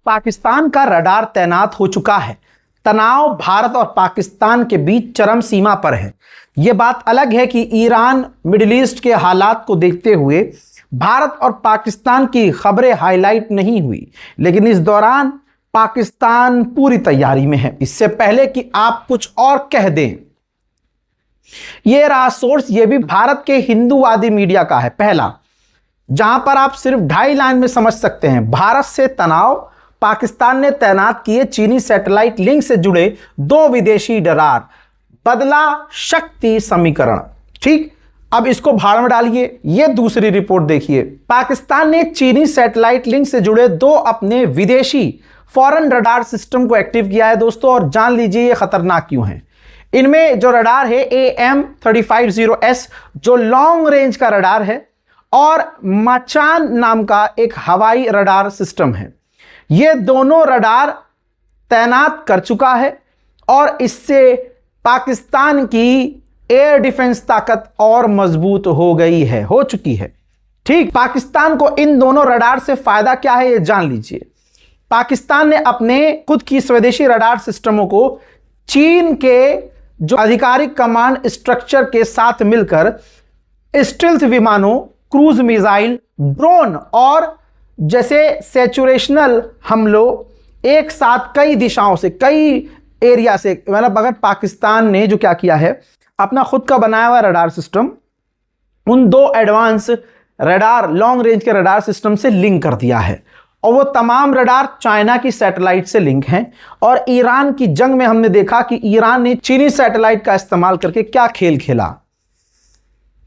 पाकिस्तान का रडार तैनात हो चुका है। तनाव भारत और पाकिस्तान के बीच चरम सीमा पर है। यह बात अलग है कि ईरान मिडिल ईस्ट के हालात को देखते हुए भारत और पाकिस्तान की खबरें हाईलाइट नहीं हुई, लेकिन इस दौरान पाकिस्तान पूरी तैयारी में है। इससे पहले कि आप कुछ और कह दें, यह रहा सोर्स, यह भी भारत के हिंदूवादी मीडिया का है। पहला, जहां पर आप सिर्फ 2.5 लाइन में समझ सकते हैं, भारत से तनाव, पाकिस्तान ने तैनात किए चीनी सैटेलाइट लिंक से जुड़े 2 विदेशी रडार, बदला शक्ति समीकरण। ठीक, अब इसको भाड़ में डालिए। यह दूसरी रिपोर्ट देखिए, पाकिस्तान ने चीनी सैटेलाइट लिंक से जुड़े 2 अपने विदेशी फॉरेन रडार सिस्टम को एक्टिव किया है दोस्तों, और जान लीजिए ये खतरनाक क्यों है। इनमें जो रडार है AM350S जो लॉन्ग रेंज का रडार है, और मचान नाम का एक हवाई रडार सिस्टम है। ये दोनों रडार तैनात कर चुका है और इससे पाकिस्तान की एयर डिफेंस ताकत और मजबूत हो चुकी है। ठीक, पाकिस्तान को इन दोनों रडार से फायदा क्या है ये जान लीजिए। पाकिस्तान ने अपने खुद की स्वदेशी रडार सिस्टमों को चीन के जो आधिकारिक कमांड स्ट्रक्चर के साथ मिलकर स्टील्थ विमानों, क्रूज मिसाइल, ड्रोन और जैसे सैचुरेशनल हमलों एक साथ कई दिशाओं से, कई एरिया से, मतलब अगर पाकिस्तान ने जो क्या किया है, अपना खुद का बनाया हुआ रडार सिस्टम उन 2 एडवांस रडार लॉन्ग रेंज के रडार सिस्टम से लिंक कर दिया है, और वो तमाम रडार चाइना की सैटेलाइट से लिंक हैं। और ईरान की जंग में हमने देखा कि ईरान ने चीनी सैटेलाइट का इस्तेमाल करके क्या खेल खेला,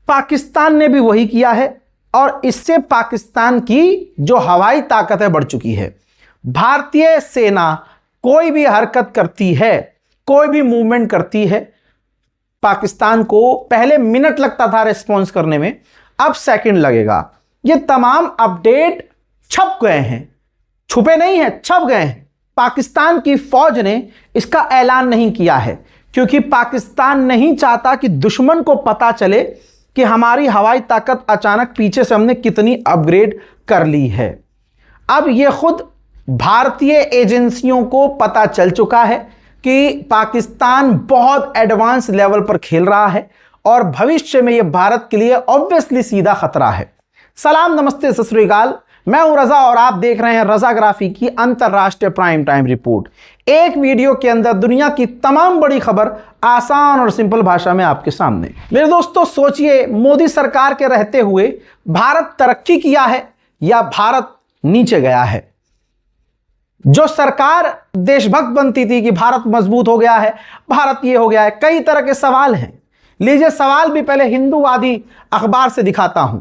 पाकिस्तान ने भी वही किया है, और इससे पाकिस्तान की जो हवाई ताकत है बढ़ चुकी है। भारतीय सेना कोई भी हरकत करती है, कोई भी मूवमेंट करती है, पाकिस्तान को पहले मिनट लगता था रिस्पॉन्स करने में, अब सेकंड लगेगा। ये तमाम अपडेट छप गए हैं, छुपे नहीं हैं, छप गए हैं। पाकिस्तान की फौज ने इसका ऐलान नहीं किया है क्योंकि पाकिस्तान नहीं चाहता कि दुश्मन को पता चले कि हमारी हवाई ताकत अचानक पीछे से हमने कितनी अपग्रेड कर ली है। अब यह खुद भारतीय एजेंसियों को पता चल चुका है कि पाकिस्तान बहुत एडवांस लेवल पर खेल रहा है और भविष्य में यह भारत के लिए ऑब्वियसली सीधा खतरा है। सलाम, नमस्ते, सत श्री अकाल। मैं हूं रजा और आप देख रहे हैं रजाग्राफी की अंतरराष्ट्रीय प्राइम टाइम रिपोर्ट। एक वीडियो के अंदर दुनिया की तमाम बड़ी खबर आसान और सिंपल भाषा में आपके सामने। मेरे दोस्तों, सोचिए, मोदी सरकार के रहते हुए भारत तरक्की किया है या भारत नीचे गया है? जो सरकार देशभक्त बनती थी कि भारत मजबूत हो गया है, भारत ये हो गया है, कई तरह के सवाल हैं। लीजिए, सवाल भी पहले हिंदूवादी अखबार से दिखाता हूं।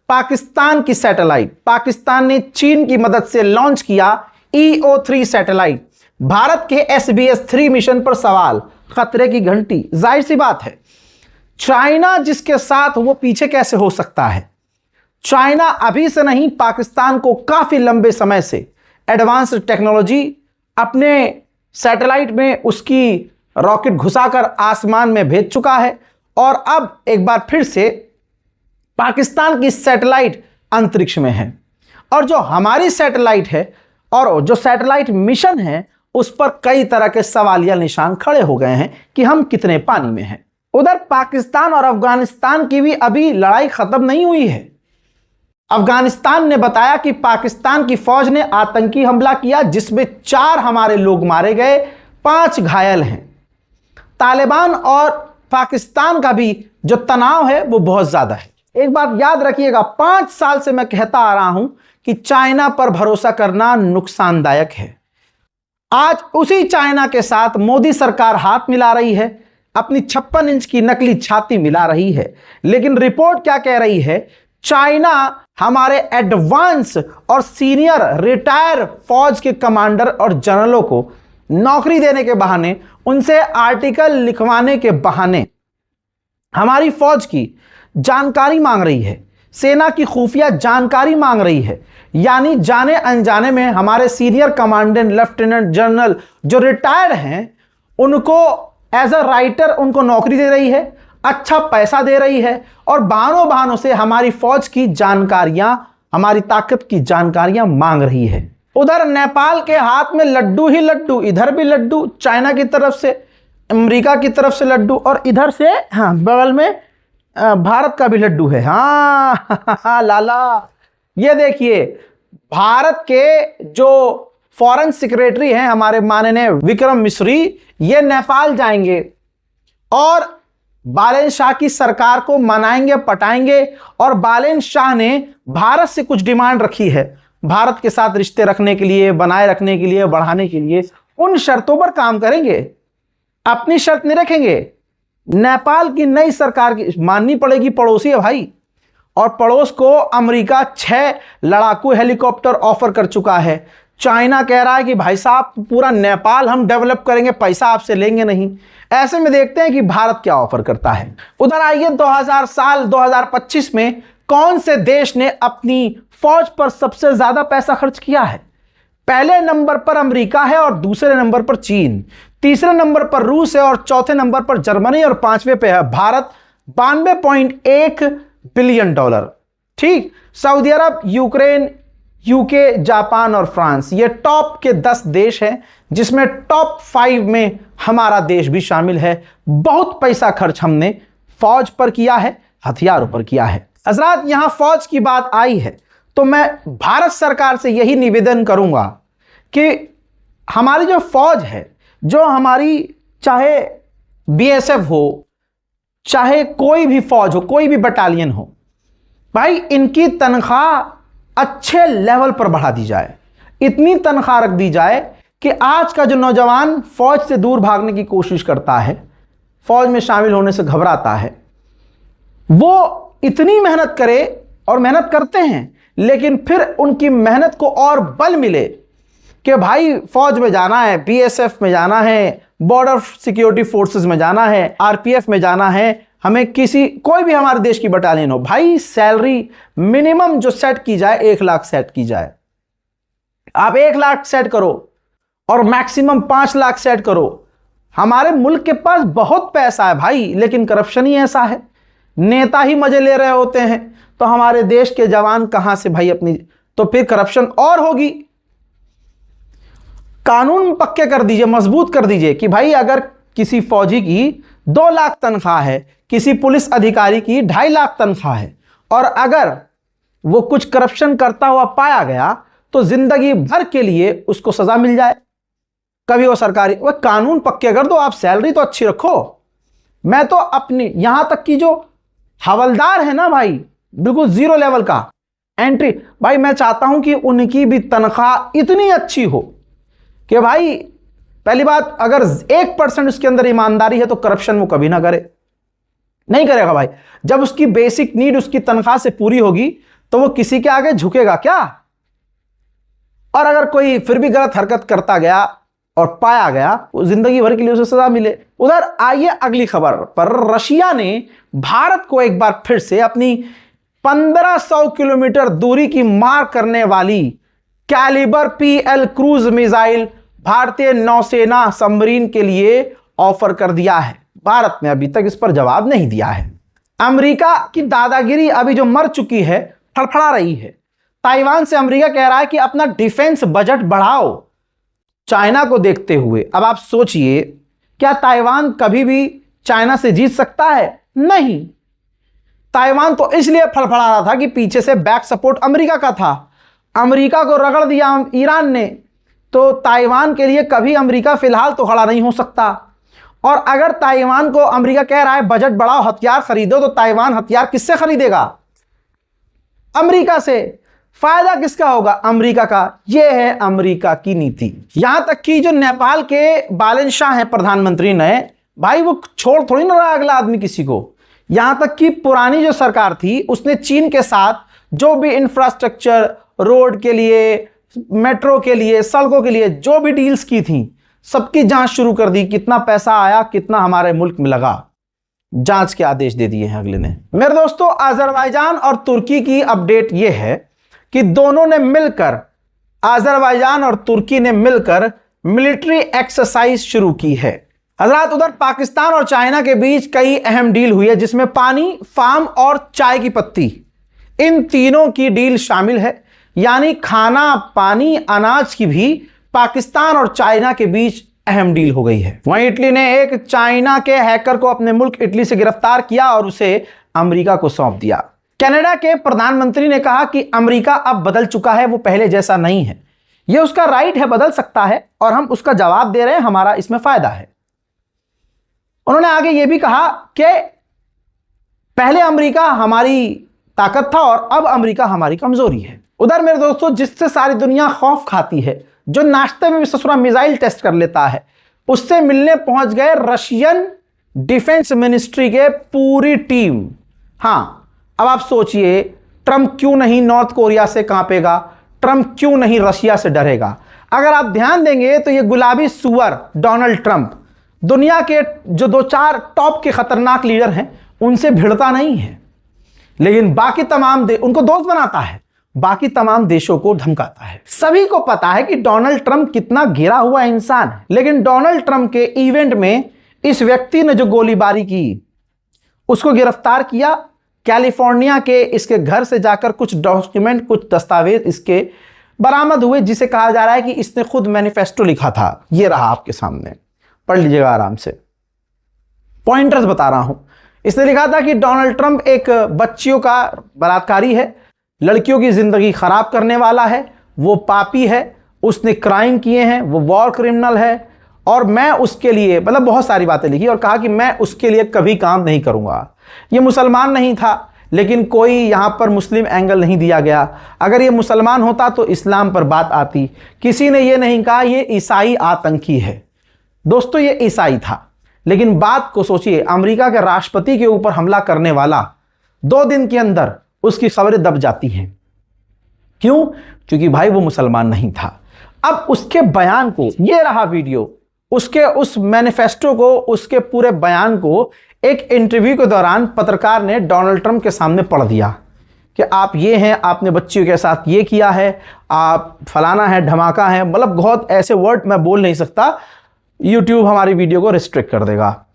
पाकिस्तान की सैटेलाइट, पाकिस्तान ने चीन की मदद से लॉन्च किया EO3 सैटेलाइट। भारत के SBS-3 मिशन पर सवाल, खतरे की घंटी। जाहिर सी बात है, चाइना जिसके साथ, वो पीछे कैसे हो सकता है? चाइना अभी से नहीं, पाकिस्तान को काफी लंबे समय से एडवांस टेक्नोलॉजी अपने सैटेलाइट में उसकी रॉकेट घुसाकर आसमान में भेज चुका है, और अब एक बार फिर से पाकिस्तान की सैटेलाइट अंतरिक्ष में है। और जो हमारी सैटेलाइट है और जो सैटेलाइट मिशन है, उस पर कई तरह के सवालिया निशान खड़े हो गए हैं कि हम कितने पानी में हैं। उधर पाकिस्तान और अफगानिस्तान की भी अभी लड़ाई खत्म नहीं हुई है। अफगानिस्तान ने बताया कि पाकिस्तान की फौज ने आतंकी हमला किया जिसमें 4 हमारे लोग मारे गए, 5 घायल हैं। तालिबान और पाकिस्तान का भी जो तनाव है वो बहुत ज्यादा है। एक बात याद रखिएगा, 5 साल से मैं कहता आ रहा हूं कि चाइना पर भरोसा करना नुकसानदायक है। आज उसी चाइना के साथ मोदी सरकार हाथ मिला रही है, अपनी 56 इंच की नकली छाती मिला रही है। लेकिन रिपोर्ट क्या कह रही है? चाइना हमारे एडवांस और सीनियर रिटायर फौज के कमांडर और जनरलों को नौकरी देने के बहाने, उनसे आर्टिकल लिखवाने के बहाने हमारी फौज की जानकारी मांग रही है, सेना की खुफिया जानकारी मांग रही है। यानी जाने अनजाने में हमारे सीनियर कमांडेंट, लेफ्टिनेंट जनरल जो रिटायर्ड हैं, उनको एज अ राइटर उनको नौकरी दे रही है, अच्छा पैसा दे रही है, और बहानों से हमारी फौज की जानकारियां, हमारी ताकत की जानकारियां मांग रही है। उधर नेपाल के हाथ में लड्डू ही लड्डू, इधर भी लड्डू चाइना की तरफ से, अमेरिका की तरफ से लड्डू, और इधर से हाँ बगल में भारत का भी लड्डू है। हाँ लाला, ये देखिए भारत के जो फॉरेन सेक्रेटरी हैं हमारे माननीय विक्रम मिश्री, ये नेपाल जाएंगे और बालेन शाह की सरकार को मनाएंगे पटाएंगे। और बालेन शाह ने भारत से कुछ डिमांड रखी है, भारत के साथ रिश्ते रखने के लिए, बनाए रखने के लिए, बढ़ाने के लिए। उन शर्तों पर काम करेंगे, अपनी शर्त नहीं रखेंगे। नेपाल की नई सरकार की माननी पड़ेगी, पड़ोसी है भाई, और पड़ोस को अमेरिका 6 लड़ाकू हेलीकॉप्टर ऑफर कर चुका है। चाइना कह रहा है कि भाई साहब पूरा नेपाल हम डेवलप करेंगे, पैसा आपसे लेंगे नहीं। ऐसे में देखते हैं कि भारत क्या ऑफर करता है। उधर आइए 2025 में कौन से देश ने अपनी फौज पर सबसे ज्यादा पैसा खर्च किया है। पहले नंबर पर अमेरिका है और दूसरे नंबर पर चीन, तीसरे नंबर पर रूस है और चौथे नंबर पर जर्मनी और पांचवें पे है भारत 92.1 बिलियन डॉलर। ठीक, सऊदी अरब, यूक्रेन, यूके, जापान और फ्रांस, ये टॉप के 10 देश हैं, जिसमें टॉप 5 में हमारा देश भी शामिल है। बहुत पैसा खर्च हमने फौज पर किया है, हथियारों पर किया है। हजरात, यहां फौज की बात आई है तो मैं भारत सरकार से यही निवेदन करूंगा कि हमारी जो फौज है, जो हमारी चाहे बीएसएफ हो, चाहे कोई भी फौज हो, कोई भी बटालियन हो, भाई इनकी तनख्वाह अच्छे लेवल पर बढ़ा दी जाए। इतनी तनख्वाह रख दी जाए कि आज का जो नौजवान फौज से दूर भागने की कोशिश करता है, फौज में शामिल होने से घबराता है, वो इतनी मेहनत करे, और मेहनत करते हैं, लेकिन फिर उनकी मेहनत को और बल मिले कि भाई फौज में जाना है, बीएसएफ में जाना है, बॉर्डर सिक्योरिटी फोर्सेस में जाना है, आरपीएफ में जाना है, हमें कोई भी हमारे देश की बटालियन हो, भाई सैलरी मिनिमम जो सेट की जाए 1 लाख सेट की जाए। आप 1 लाख सेट करो और मैक्सिमम 5 लाख सेट करो। हमारे मुल्क के पास बहुत पैसा है भाई, लेकिन करप्शन ही ऐसा है, नेता ही मजे ले रहे होते हैं, तो हमारे देश के जवान कहां से भाई अपनी, तो फिर करप्शन और होगी। कानून पक्के कर दीजिए, मजबूत कर दीजिए कि भाई अगर किसी फौजी की 2 लाख तनख्वाह है, किसी पुलिस अधिकारी की 2.5 लाख तनख्वाह है, और अगर वो कुछ करप्शन करता हुआ पाया गया तो जिंदगी भर के लिए उसको सजा मिल जाए। कभी वो सरकारी, वो कानून पक्के कर दो, आप सैलरी तो अच्छी रखो। मैं तो अपनी यहां तक की जो हवलदार है ना भाई, बिल्कुल 0 लेवल का एंट्री, भाई मैं चाहता हूं कि उनकी भी तनख्वाह इतनी अच्छी हो कि भाई पहली बात, अगर 1% उसके अंदर ईमानदारी है तो करप्शन वो कभी ना करे, नहीं करेगा भाई। जब उसकी बेसिक नीड उसकी तनख्वाह से पूरी होगी तो वो किसी के आगे झुकेगा क्या। और अगर कोई फिर भी गलत हरकत करता गया और पाया गया, वो जिंदगी भर के लिए उसे सजा मिले। उधर आइए अगली खबर पर, रशिया ने भारत को एक बार फिर से अपनी 1500 किलोमीटर दूरी की मार करने वाली कैलिबर PL क्रूज मिसाइल भारतीय नौसेना सबमरीन के लिए ऑफर कर दिया है। भारत ने अभी तक इस पर जवाब नहीं दिया है। अमेरिका की दादागिरी अभी जो मर चुकी है, फड़फड़ा रही है। ताइवान से अमेरिका कह रहा है कि अपना डिफेंस बजट बढ़ाओ चाइना को देखते हुए। अब आप सोचिए, क्या ताइवान कभी भी चाइना से जीत सकता है? नहीं। ताइवान तो इसलिए फड़फड़ा रहा था कि पीछे से बैक सपोर्ट अमेरिका का था। अमेरिका को रगड़ दिया ईरान ने, तो ताइवान के लिए कभी अमेरिका फिलहाल तो खड़ा नहीं हो सकता। और अगर ताइवान को अमेरिका कह रहा है बजट बढ़ाओ, हथियार खरीदो, तो ताइवान हथियार किससे खरीदेगा? अमेरिका से। फायदा किसका होगा? अमेरिका का। यह है अमेरिका की नीति। यहां तक कि जो नेपाल के बालेन शाह हैं प्रधानमंत्री नए, भाई वो छोड़ थोड़ी ना रहा अगला आदमी किसी को। यहां तक कि पुरानी जो सरकार थी उसने चीन के साथ जो भी इंफ्रास्ट्रक्चर, रोड के लिए, मेट्रो के लिए, सड़कों के लिए जो भी डील्स की थी, सबकी जांच शुरू कर दी। कितना पैसा आया, कितना हमारे मुल्क में लगा, जांच के आदेश दे दिए हैं अगले ने। मेरे दोस्तों, अजरबैजान और तुर्की की अपडेट यह है कि दोनों ने मिलकर, अजरबैजान और तुर्की ने मिलकर मिलिट्री एक्सरसाइज शुरू की है। हजरात, उधर पाकिस्तान और चाइना के बीच कई अहम डील हुई है, जिसमें पानी, फार्म और चाय की पत्ती, इन तीनों की डील शामिल है। यानी खाना, पानी, अनाज की भी पाकिस्तान और चाइना के बीच अहम डील हो गई है। वहीं इटली ने एक चाइना के हैकर को अपने मुल्क इटली से गिरफ्तार किया और उसे अमेरिका को सौंप दिया। कनाडा के प्रधानमंत्री ने कहा कि अमेरिका अब बदल चुका है, वो पहले जैसा नहीं है। यह उसका राइट है, बदल सकता है और हम उसका जवाब दे रहे हैं, हमारा इसमें फायदा है। उन्होंने आगे यह भी कहा कि पहले अमेरिका हमारी ताकत था और अब अमेरिका हमारी कमजोरी है। उधर मेरे दोस्तों, जिससे सारी दुनिया खौफ खाती है, जो नाश्ते में भी ससुरा मिसाइल टेस्ट कर लेता है, उससे मिलने पहुंच गए रशियन डिफेंस मिनिस्ट्री के पूरी टीम। हां, अब आप सोचिए, ट्रंप क्यों नहीं नॉर्थ कोरिया से कांपेगा, ट्रंप क्यों नहीं रशिया से डरेगा। अगर आप ध्यान देंगे तो ये गुलाबी सुअर डोनाल्ड ट्रंप दुनिया के जो 2-4 टॉप के खतरनाक लीडर हैं उनसे भिड़ता नहीं है, लेकिन बाकी तमाम उनको दोस्त बनाता है, बाकी तमाम देशों को धमकाता है। सभी को पता है कि डोनाल्ड ट्रंप कितना गिरा हुआ इंसान है, लेकिन डोनाल्ड ट्रंप के इवेंट में इस व्यक्ति ने जो गोलीबारी की, उसको गिरफ्तार किया। कैलिफोर्निया के इसके घर से जाकर कुछ डॉक्यूमेंट, कुछ दस्तावेज इसके बरामद हुए, जिसे कहा जा रहा है कि इसने खुद मैनिफेस्टो लिखा था। यह रहा आपके सामने, पढ़ लीजिएगा आराम से, पॉइंटर्स बता रहा हूं। इसने लिखा था कि डोनाल्ड ट्रंप एक बच्चियों का बलात्कारी है, लड़कियों की जिंदगी खराब करने वाला है, वो पापी है, उसने क्राइम किए हैं, वो वॉर क्रिमिनल है और मैं उसके लिए, मतलब बहुत सारी बातें लिखी और कहा कि मैं उसके लिए कभी काम नहीं करूंगा। ये मुसलमान नहीं था, लेकिन कोई यहां पर मुस्लिम एंगल नहीं दिया गया। अगर ये मुसलमान होता तो इस्लाम पर बात आती। किसी ने ये नहीं कहा ये ईसाई आतंकी है। दोस्तों, ये ईसाई था, लेकिन बात को सोचिए, अमेरिका के राष्ट्रपति के ऊपर हमला करने वाला 2 दिन के अंदर उसकी खबरें दब जाती हैं। क्यों? क्योंकि भाई वो मुसलमान नहीं था। अब उसके बयान को, ये रहा वीडियो, उसके उस मैनिफेस्टो को, उसके पूरे बयान को एक इंटरव्यू के दौरान पत्रकार ने डोनाल्ड ट्रंप के सामने पढ़ दिया कि आप ये हैं, आपने बच्चियों के साथ ये किया है, आप फलाना है, धमाका है, मतलब बहुत ऐसे वर्ड मैं बोल नहीं सकता, यूट्यूब हमारी वीडियो को रिस्ट्रिक्ट कर देगा।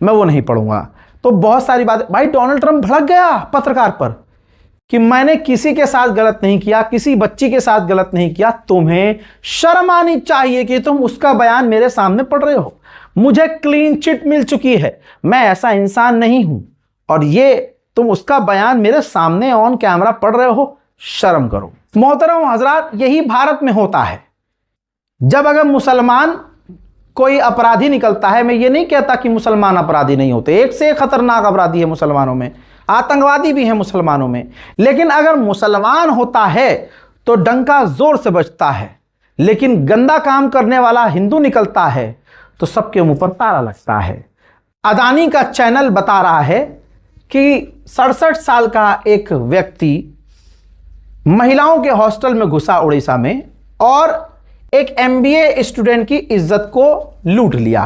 मैं वो नहीं पढ़ूंगा। तो बहुत सारी बातें, भाई डोनाल्ड ट्रंप भड़क गया पत्रकार पर कि मैंने किसी के साथ गलत नहीं किया, किसी बच्ची के साथ गलत नहीं किया, तुम्हें शर्म आनी चाहिए कि तुम उसका बयान मेरे सामने पढ़ रहे हो। मुझे क्लीन चिट मिल चुकी है, मैं ऐसा इंसान नहीं हूं, और ये तुम उसका बयान मेरे सामने ऑन कैमरा पढ़ रहे हो, शर्म करो। मोहतरम हजरात, यही भारत में होता है। जब अगर मुसलमान कोई अपराधी निकलता है, मैं ये नहीं कहता कि मुसलमान अपराधी नहीं होते, एक से एक खतरनाक अपराधी है मुसलमानों में, आतंकवादी भी हैं मुसलमानों में, लेकिन अगर मुसलमान होता है तो डंका जोर से बजता है, लेकिन गंदा काम करने वाला हिंदू निकलता है तो सबके मुंह पर ताला लगता है। अदानी का चैनल बता रहा है कि 67 साल का एक व्यक्ति महिलाओं के हॉस्टल में घुसा उड़ीसा में और एक MBA स्टूडेंट की इज्जत को लूट लिया।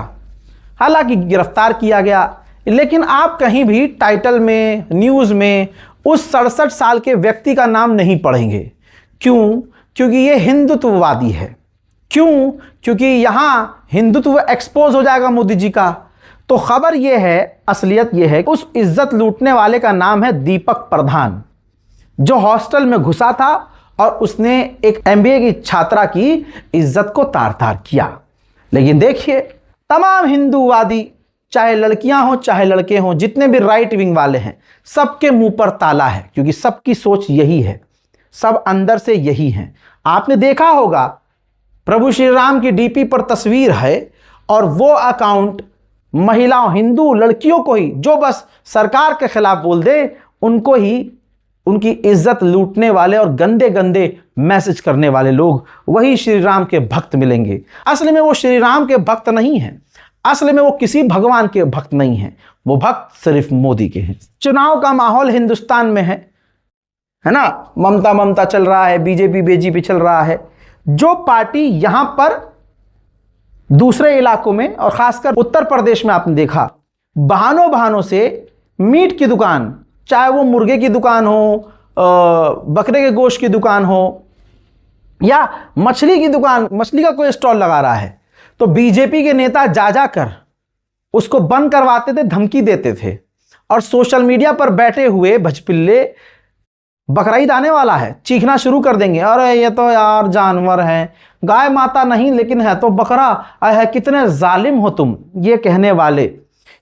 हालांकि गिरफ्तार किया गया, लेकिन आप कहीं भी टाइटल में, न्यूज में उस 67 साल के व्यक्ति का नाम नहीं पढ़ेंगे। क्यों? क्योंकि ये हिंदुत्ववादी है। क्यों? क्योंकि यहां हिंदुत्व एक्सपोज हो जाएगा मोदी जी का। तो खबर यह है, असलियत यह है, उस इज्जत लूटने वाले का नाम है दीपक प्रधान, जो हॉस्टल में घुसा था और उसने एक MBA की छात्रा की इज्जत को तार तार किया। लेकिन देखिए, तमाम हिंदूवादी, चाहे लड़कियां हो चाहे लड़के हों, जितने भी राइट विंग वाले हैं, सबके मुंह पर ताला है, क्योंकि सबकी सोच यही है, सब अंदर से यही है। आपने देखा होगा, प्रभु श्री राम की DP पर तस्वीर है और वो अकाउंट महिलाओं, हिंदू लड़कियों को ही, जो बस सरकार के खिलाफ बोल दे, उनको ही उनकी इज्जत लूटने वाले और गंदे गंदे मैसेज करने वाले लोग, वही श्री राम के भक्त मिलेंगे। असली में वो श्री राम के भक्त नहीं हैं, असली में वो किसी भगवान के भक्त नहीं हैं, वो भक्त सिर्फ मोदी के हैं। चुनाव का माहौल हिंदुस्तान में है ना, ममता चल रहा है, बीजेपी चल रहा है। जो पार्टी यहां पर दूसरे इलाकों में और खासकर उत्तर प्रदेश में आपने देखा, बहानों से मीट की दुकान, चाहे वो मुर्गे की दुकान हो, बकरे के गोश्त की दुकान हो या मछली की दुकान, मछली का कोई स्टॉल लगा रहा है, तो बीजेपी के नेता जा कर उसको बंद करवाते थे, धमकी देते थे, और सोशल मीडिया पर बैठे हुए भजपिल्ले बकरीद आने वाला है, चीखना शुरू कर देंगे, अरे ये तो यार जानवर है, गाय माता नहीं लेकिन है तो बकरा है, कितने जालिम हो तुम, ये कहने वाले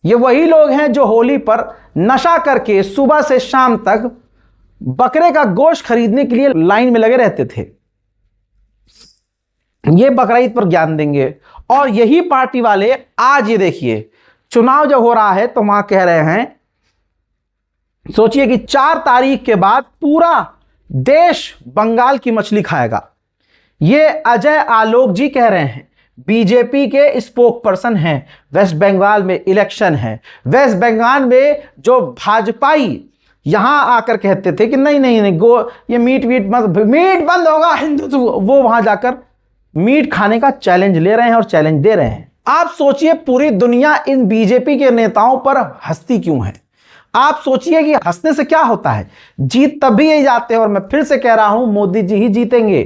ये वही लोग हैं जो होली पर नशा करके सुबह से शाम तक बकरे का गोश्त खरीदने के लिए लाइन में लगे रहते थे। ये बकरीद पर ज्ञान देंगे। और यही पार्टी वाले आज ये देखिए चुनाव जब हो रहा है तो वहां कह रहे हैं, सोचिए कि 4 तारीख के बाद पूरा देश बंगाल की मछली खाएगा। ये अजय आलोक जी कह रहे हैं, बीजेपी के स्पोक पर्सन हैं। वेस्ट बंगाल में इलेक्शन है, वेस्ट बंगाल में जो भाजपाई यहां आकर कहते थे कि नहीं नहीं नहीं गो ये मीट मीट बंद होगा हिंदुत्व, वो वहां जाकर मीट खाने का चैलेंज ले रहे हैं और चैलेंज दे रहे हैं। आप सोचिए पूरी दुनिया इन बीजेपी के नेताओं पर हंसती क्यों है। आप सोचिए कि हंसने से क्या होता है, जीत तभी ही जाते हैं। और मैं फिर से कह रहा हूं, मोदी जी ही जीतेंगे,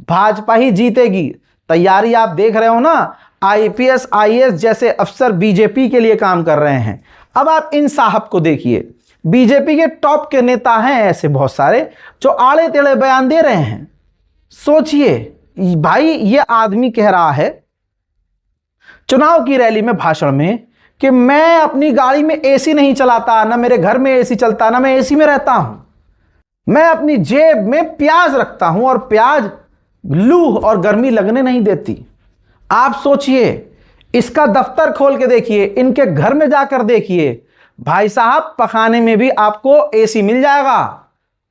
भाजपा ही जीतेगी। तैयारी आप देख रहे हो ना, आईपीएस आईएएस जैसे अफसर बीजेपी के लिए काम कर रहे हैं। अब आप इन साहब को देखिए, बीजेपी के टॉप के नेता हैं ऐसे बहुत सारे जो आड़े टेढ़े बयान दे रहे हैं। सोचिए भाई, ये आदमी कह रहा है चुनाव की रैली में भाषण में कि मैं अपनी गाड़ी में एसी नहीं चलाता, ना मेरे घर में एसी चलता, ना मैं एसी में रहता हूं, मैं अपनी जेब में प्याज रखता हूं और प्याज लू और गर्मी लगने नहीं देती। आप सोचिए, इसका दफ्तर खोल के देखिए, इनके घर में जाकर देखिए, भाई साहब पकाने में भी आपको एसी मिल जाएगा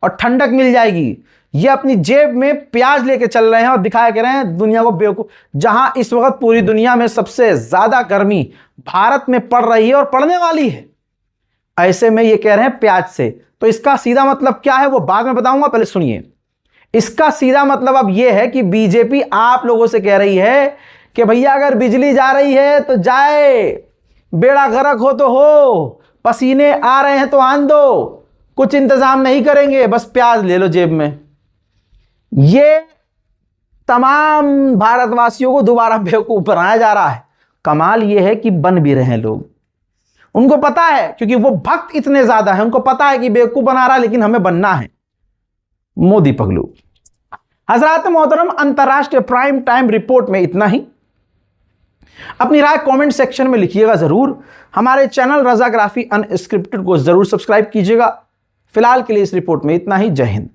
और ठंडक मिल जाएगी। ये अपनी जेब में प्याज लेके चल रहे हैं और दिखाया कर रहे हैं दुनिया को बेवकूफ। जहां इस वक्त पूरी दुनिया में सबसे ज्यादा गर्मी भारत में पड़ रही है और पड़ने वाली है, ऐसे में ये कह रहे हैं प्याज से। तो इसका सीधा मतलब क्या है वो बाद में बताऊंगा, पहले सुनिए। इसका सीधा मतलब अब यह है कि बीजेपी आप लोगों से कह रही है कि भैया अगर बिजली जा रही है तो जाए, बेड़ा गर्क हो तो हो, पसीने आ रहे हैं तो आन दो, कुछ इंतजाम नहीं करेंगे, बस प्याज ले लो जेब में। ये तमाम भारतवासियों को दोबारा बेवकूफ बनाया जा रहा है। कमाल यह है कि बन भी रहे हैं लोग, उनको पता है, क्योंकि वो भक्त इतने ज्यादा है, उनको पता है कि बेवकूफ बना रहा है लेकिन हमें बनना है मोदी पगलू। हजरात मोहतरम, अंतरराष्ट्रीय प्राइम टाइम रिपोर्ट में इतना ही। अपनी राय कमेंट सेक्शन में लिखिएगा जरूर। हमारे चैनल रजाग्राफी अनस्क्रिप्टेड को जरूर सब्सक्राइब कीजिएगा। फिलहाल के लिए इस रिपोर्ट में इतना ही। जय हिंद।